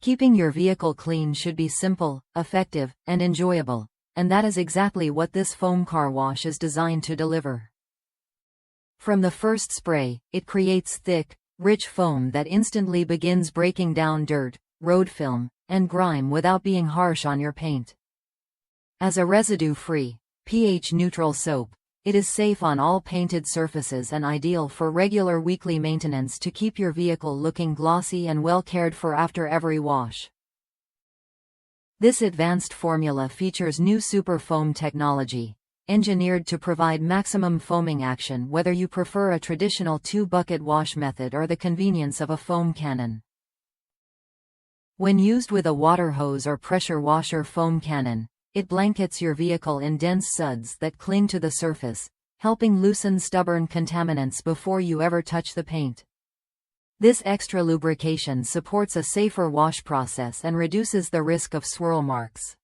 Keeping your vehicle clean should be simple, effective, and enjoyable, and that is exactly what this foam car wash is designed to deliver. From the first spray, it creates thick, rich foam that instantly begins breaking down dirt, road film, and grime without being harsh on your paint. As a residue-free, pH-neutral soap, it is safe on all painted surfaces and ideal for regular weekly maintenance to keep your vehicle looking glossy and well cared for after every wash. This advanced formula features new super foam technology, engineered to provide maximum foaming action whether you prefer a traditional 2-bucket wash method or the convenience of a foam cannon. When used with a water hose or pressure washer foam cannon, it blankets your vehicle in dense suds that cling to the surface, helping loosen stubborn contaminants before you ever touch the paint. This extra lubrication supports a safer wash process and reduces the risk of swirl marks.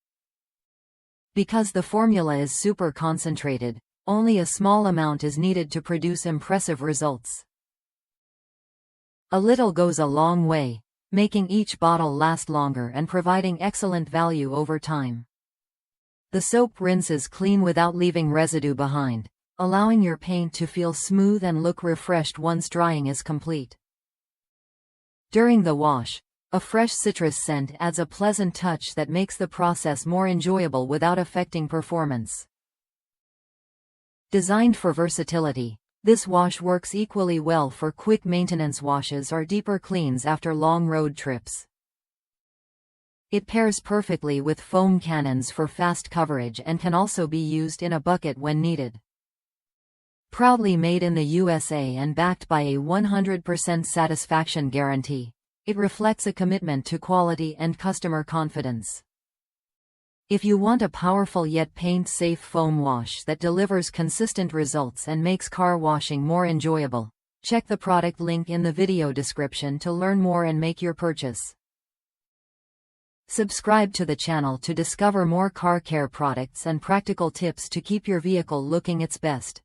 Because the formula is super concentrated, only a small amount is needed to produce impressive results. A little goes a long way, making each bottle last longer and providing excellent value over time. The soap rinses clean without leaving residue behind, allowing your paint to feel smooth and look refreshed once drying is complete. During the wash, a fresh citrus scent adds a pleasant touch that makes the process more enjoyable without affecting performance. Designed for versatility, this wash works equally well for quick maintenance washes or deeper cleans after long road trips. It pairs perfectly with foam cannons for fast coverage and can also be used in a bucket when needed. Proudly made in the USA and backed by a 100% satisfaction guarantee, it reflects a commitment to quality and customer confidence. If you want a powerful yet paint-safe foam wash that delivers consistent results and makes car washing more enjoyable, check the product link in the video description to learn more and make your purchase. Subscribe to the channel to discover more car care products and practical tips to keep your vehicle looking its best.